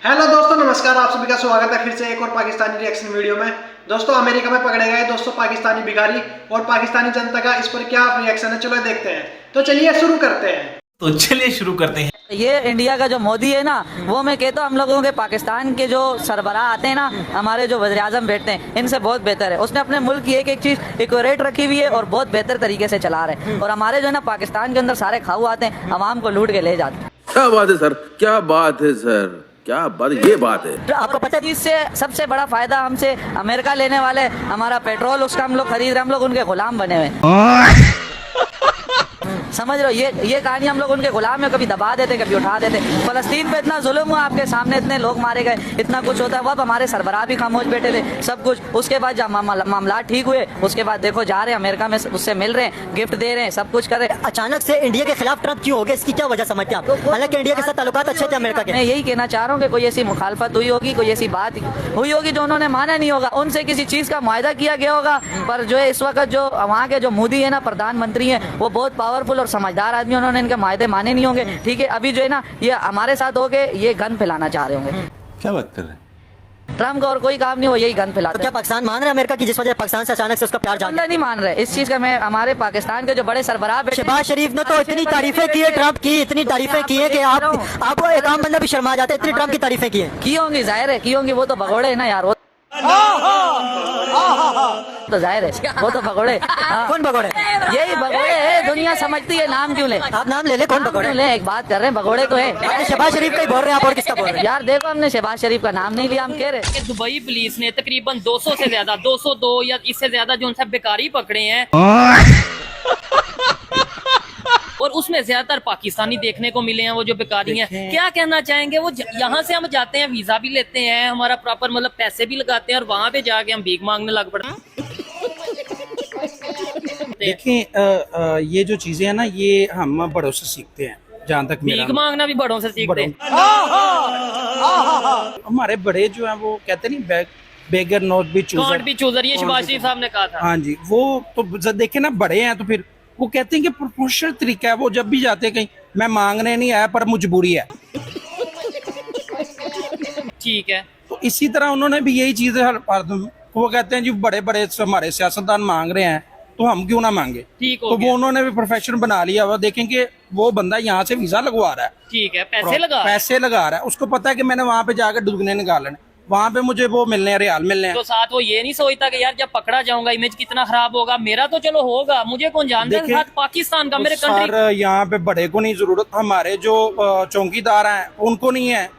Hello दोस्तों, नमस्कार। आप सभी का स्वागत है फिर से एक और पाकिस्तानी रिएक्शन वीडियो में। दोस्तों, अमेरिका में पकड़े गए दोस्तों पाकिस्तानी भिखारी और पाकिस्तानी जनता का इस पर क्या रिएक्शन है, चलो देखते हैं। तो चलिए शुरू करते हैं। ये इंडिया का जो मोदी है ना, वो मैं कहता हूँ हम लोगों के पाकिस्तान के जो सरबराह आते हैं ना, हमारे जो वज़ीर आज़म बैठते हैं, इनसे बहुत बेहतर है। उसने अपने मुल्क की एक एक चीज़ एक्यूरेट रखी हुई है और बहुत बेहतर तरीके से चला रहे हैं। और हमारे जो है ना पाकिस्तान के अंदर सारे खाऊ आते हैं, आवाम को लूट के ले जाते हैं। क्या बात है सर, क्या बात है सर, क्या बात, ये बात है। तो आपको पता है इससे सबसे बड़ा फायदा हमसे अमेरिका लेने वाले, हमारा पेट्रोल उसका हम लोग खरीद रहे, हम लोग उनके गुलाम बने हुए। समझ रहे हो, ये कहानी हम लोग उनके गुलाम में कभी दबा देते, कभी उठा देते। फलस्तीन पे इतना जुल्म हुआ, आपके सामने इतने लोग मारे गए, इतना कुछ होता है। अब हमारे सरबराह भी खामोश बैठे थे, सब कुछ। उसके बाद जब मामला ठीक हुए, उसके बाद देखो जा रहे हैं अमेरिका में, उससे मिल रहे हैं, गिफ्ट दे रहे हैं, सब कुछ कर रहे हैं। अचानक से इंडिया के खिलाफ ट्रंप क्यों हो गया, इसकी क्या वजह समझते हैं आप? हालांकि इंडिया के साथ ताल्लुकात अच्छे थे अमेरिका के। मैं यही कहना चाह रहा हूँ कि कोई ऐसी मुखालफत हुई होगी, कोई ऐसी बात हुई होगी जो उन्होंने माना नहीं होगा, उनसे किसी चीज का मुआहदा किया गया होगा। पर जो है इस वक्त जो वहाँ के जो मोदी है ना, प्रधानमंत्री हैं, वो बहुत पावरफुल और समझदार आदमी, उन्होंने इनके मुआहदे माने नहीं होंगे। ठीक है, अभी जो है ना ये हमारे साथ हो गए, ये गन फैलाना चाह रहे होंगे। क्या बात कर रहे हैं? ट्रम्प का और कोई काम नहीं, वो यही गन फैलाते तो क्या पाकिस्तान मान रहे हैं अमेरिका की, जिस वजह पाकिस्तान से अचानक से उसका प्यार जाग गया? नहीं मान रहे इस चीज का। मैं हमारे पाकिस्तान के जो बड़े सरबराह बैठे, शहबाज शरीफ ने तो इतनी तारीफें की है ट्रंप की, इतनी तारीफें की है कि आपको एक आम बंदा भी शर्मा जाता है, इतनी ट्रंप की तारीफें की है। की होंगी, जाहिर है की होंगी। वो तो भगोड़े है ना यार, वो तो जाहिर है, वो तो भगोड़े। कौन भगोड़े? यही भगोड़े है, दुनिया समझती है। नाम क्यों ले? आप नाम ले ले, कौन भगोड़े? ले, एक बात कर रहे हैं, भगोड़े तो है। आपने शहबाज शरीफ का ही बोल रहे हैं आप, और किसका बोल रहे हैं? यार देखो, हमने शहबाज शरीफ का नाम नहीं लिया, हम कह रहे कि दुबई पुलिस ने तकरीबन 200 से ज्यादा 202 या इससे ज्यादा जो उनसे बेकारी पकड़े हैं, और उसमें ज्यादातर पाकिस्तानी देखने को मिले हैं। वो जो बेकारी हैं, क्या कहना चाहेंगे? वो यहाँ से हम जाते हैं, वीजा भी लेते हैं, हमारा प्रॉपर मतलब पैसे भी लगाते हैं, और वहां पे जाके हम भीख मांगने लग पड़ते हैं। देखिए ये जो चीजें हैं ना, ये हम बड़ों से सीखते हैं। जहाँ तक मेरा भीख मांगना भी बड़ों से सीखते हैं। हमारे बड़े जो हैं वो कहते नहीं, बेगर नॉट बी चूजर, ये शहबाज शरीफ साहब ने कहा था। हाँ जी, वो तो देखे ना, बड़े हैं तो फिर वो कहते हैं कि प्रोपोर्शनल तरीका है। वो जब भी जाते हैं कहीं, मैं मांगने नहीं आया पर मजबूरी है। ठीक है, तो इसी तरह उन्होंने भी यही चीज, वो कहते हैं जी बड़े बड़े हमारे सियासतदान मांग रहे हैं तो हम क्यों ना मांगे। ठीक हो तो गया। वो उन्होंने भी प्रोफेशन बना लिया हुआ। देखेंगे वो बंदा यहाँ से वीजा लगवा रहा है, ठीक है, पैसे लगा रहा है। उसको पता है कि मैंने वहां पे जाकर दुगने निकालने, वहां पे मुझे वो मिलने हैं, रियाल मिलने हैं। तो साथ वो ये नहीं सोचता कि यार जब पकड़ा जाऊंगा इमेज कितना खराब होगा। मेरा तो चलो होगा, मुझे कौन जानता है, साथ पाकिस्तान का, मेरे कंट्री। सर यहाँ पे बड़े को नहीं जरूरत, हमारे जो चौकीदार हैं उनको नहीं है।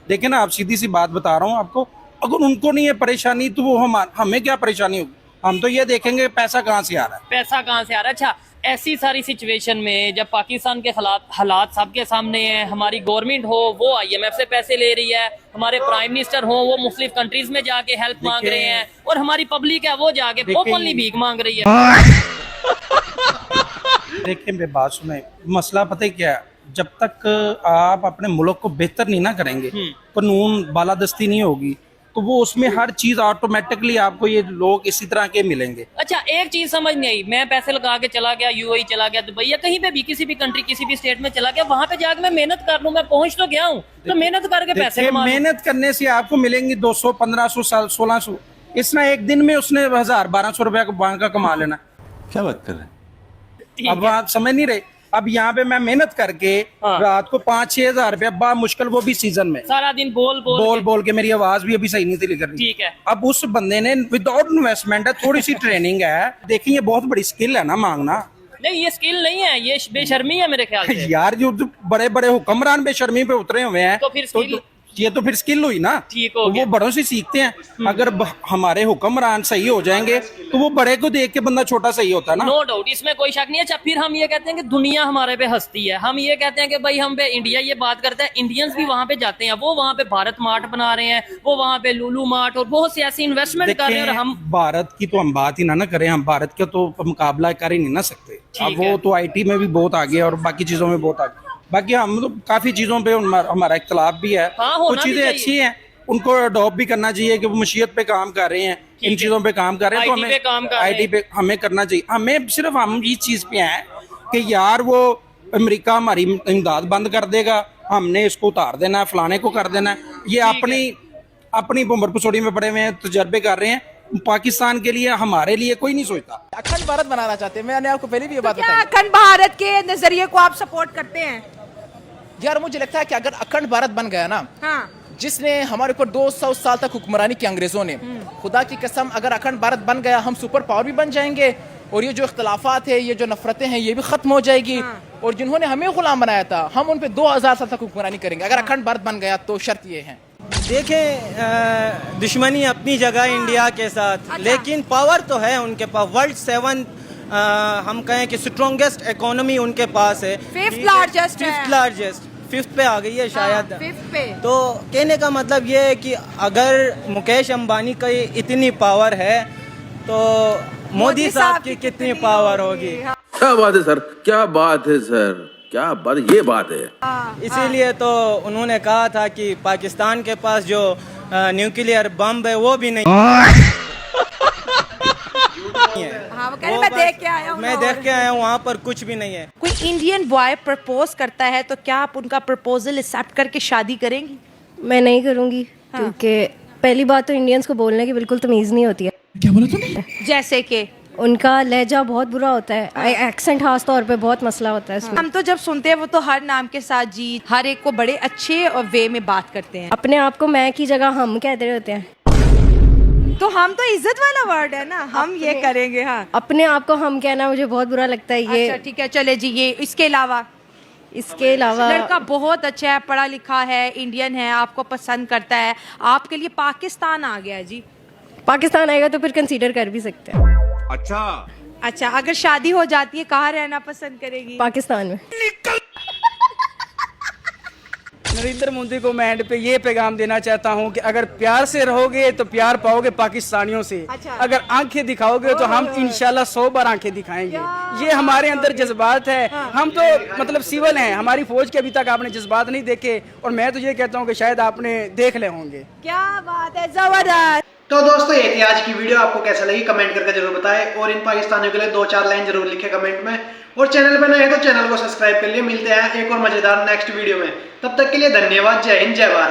देखिए ना, आप सीधी सी बात बता रहा हूँ आपको, अगर उनको नहीं है परेशानी तो वो हमें क्या परेशानी होगी? हम तो ये देखेंगे पैसा कहाँ से आ रहा है। पैसा कहाँ से आ रहा है? अच्छा, ऐसी सारी सिचुएशन में जब पाकिस्तान के हालात सबके सामने हैं, हमारी गवर्नमेंट हो वो IMF से पैसे ले रही है, हमारे प्राइम मिनिस्टर हो वो मुख्तलिफ कंट्रीज में जाके हेल्प मांग रहे हैं, और हमारी पब्लिक है वो जाके ओपनली भीख मांग रही है। देखिए मेरी बात सुने, मसला पता है क्या है? जब तक आप अपने मुल्क को बेहतर नहीं ना करेंगे, कानून बालादस्ती नहीं होगी, तो वो उसमें हर चीज ऑटोमेटिकली आपको ये लोग इसी तरह के मिलेंगे। अच्छा, एक चीज समझ नहीं आई, मैं पैसे लगा के चला गया UAE, चला गया दुबई, या कहीं पे भी किसी भी कंट्री, किसी भी स्टेट में चला गया, वहां पे जाके मैं मेहनत कर लूं, मैं पहुंच तो गया हूँ, तो मेहनत करके पैसे कमा लूं। मेहनत करने से आपको मिलेंगी 200, 1500, 1600। इसना एक दिन में उसने 1000, 1200 रुपया का कमा लेना। क्या बात कर रहे हैं? अब आप समझ नहीं रहे। अब यहाँ पे मैं मेहनत करके रात को 5-6 हजार रुपया बा मुश्किल, वो भी सीजन में सारा दिन बोल के मेरी आवाज भी अभी सही नहीं थी निकल रही। ठीक है। अब उस बंदे ने विदाउट इन्वेस्टमेंट है, थोड़ी सी ट्रेनिंग है, देखिए ये बहुत बड़ी स्किल है ना मांगना। नहीं, ये स्किल नहीं है, ये बेशर्मी है मेरे ख्याल से। यार जो बड़े बड़े हुक्मरान बेशर्मी पे उतरे हुए हैं, तो फिर स्किल ये तो फिर स्किल हुई ना। ठीक हो तो गया। वो बड़ों से सीखते हैं। अगर हमारे हुक्मरान सही हो जाएंगे तो वो बड़े को देख के बंदा छोटा सही होता है ना। नो डाउट, इसमें कोई शक नहीं है। अच्छा, फिर हम ये कहते हैं कि दुनिया हमारे पे हंसती है, हम ये कहते हैं कि भाई हम पे इंडिया ये बात करता है, इंडियंस भी वहां पे जाते हैं, वो वहां पे भारत मार्ट बना रहे हैं, वो वहां पे लुलु मार्ट और बहुत सी ऐसी इन्वेस्टमेंट कर रहे हैं, और हम भारत की तो हम बात ही ना करें, हम भारत का तो मुकाबला कर ही नहीं ना सकते। अब वो तो IT में भी बहुत आगे और बाकी चीजों में बहुत आगे। बाकी हम तो काफी चीजों पे हमारा इख्तलाफ भी है। कुछ चीजें अच्छी हैं, उनको अडॉप्ट भी करना चाहिए कि वो मशीयत पे काम कर रहे हैं, इन चीजों पे काम कर रहे हैं, तो हमें IT पे हमें करना चाहिए। हमें सिर्फ हम इस चीज पे हैं कि यार वो अमेरिका हमारी इमदाद बंद कर देगा हमने इसको उतार देना है, फलाने को कर देना है। ये अपनी बुम्बर पसोड़ी में पड़े हुए हैं, तजर्बे कर रहे हैं। पाकिस्तान के लिए, हमारे लिए कोई नहीं सोचता। अखंड भारत बनाना चाहते हैं, मैंने आपको पहले भी ये बात क्या बताई। अखंड भारत के नजरिए को आप सपोर्ट करते हैं? यार मुझे लगता है कि अगर अखंड भारत बन गया ना, हाँ। जिसने हमारे ऊपर 200 साल तक हुक्मरानी की अंग्रेजों ने, खुदा की कसम अगर अखंड भारत बन गया, हम सुपर पावर भी बन जाएंगे और ये जो इख्तलाफात है, ये जो नफरतें हैं, ये भी खत्म हो जाएगी। और जिन्होंने हमें गुलाम बनाया था, हम उन पे 2000 साल तक हुक्मरानी करेंगे अगर अखंड भारत बन गया। तो शर्त ये है, देखें, दुश्मनी अपनी जगह इंडिया के साथ, लेकिन पावर तो है उनके पास। वर्ल्ड 7 हम कहें कि स्ट्रॉन्गेस्ट इकोनॉमी उनके पास है, फिफ्थ लार्जेस्ट, फिफ्थ पे आ गई है शायद। फिफ्थ पे। तो कहने का मतलब ये है कि अगर मुकेश अंबानी का इतनी पावर है तो मोदी साहब की कितनी पावर होगी। क्या बात है सर, क्या बात है सर, क्या बात, ये बात है। इसीलिए तो उन्होंने कहा था कि पाकिस्तान के पास जो न्यूक्लियर बम है वो भी नहीं हाँ, मैं देख के आया हूँ। मैं देख के आया हूँ, वहाँ पर कुछ भी नहीं है। कोई इंडियन बॉय प्रपोज करता है तो क्या आप उनका प्रपोजल एक्सेप्ट करके शादी करेंगी? मैं नहीं करूंगी, क्योंकि पहली बात तो इंडियंस को बोलने की बिल्कुल तमीज नहीं होती है। क्या बोला तूने? जैसे कि उनका लहजा बहुत बुरा होता है, एक्सेंट खास तौर पे बहुत मसला होता है इसमें। हम तो जब सुनते हैं वो तो हर नाम के साथ जी, हर एक को बड़े अच्छे और वे में बात करते हैं। अपने आप को मैं की जगह हम कहते रहते हैं। तो हम तो इज्जत वाला वर्ड है ना, हम ये करेंगे। हाँ, अपने आप को हम कहना मुझे बहुत बुरा लगता है। ये अच्छा ठीक है, चले जी। ये इसके अलावा लड़का बहुत अच्छा है, पढ़ा लिखा है, इंडियन है, आपको पसंद करता है, आपके लिए पाकिस्तान आ गया जी। पाकिस्तान आएगा तो फिर कंसीडर कर भी सकते हैं। अच्छा, अगर शादी हो जाती है कहाँ रहना पसंद करेगी? पाकिस्तान में। नरेंद्र मोदी को मैं एंड पे ये पैगाम देना चाहता हूँ कि अगर प्यार से रहोगे तो प्यार पाओगे पाकिस्तानियों से। अच्छा। अगर आंखें दिखाओगे तो हम इंशाल्लाह 100 बार आंखें दिखाएंगे। ये हमारे अंदर जज्बात है। हम तो मतलब सिविल हैं, हमारी फौज के अभी तक आपने जज्बात नहीं देखे, और मैं तो ये कहता हूँ कि शायद आपने देख ले होंगे। क्या बात है, जबरदस्त। तो दोस्तों ये थी आज की वीडियो, आपको कैसा लगी कमेंट करके जरूर बताएं, और इन पाकिस्तानियों के लिए 2-4 लाइन जरूर लिखे कमेंट में, और चैनल पर नए हैं तो चैनल को सब्सक्राइब कर लिए। मिलते हैं एक और मजेदार नेक्स्ट वीडियो में, तब तक के लिए धन्यवाद। जय हिंद, जय भारत।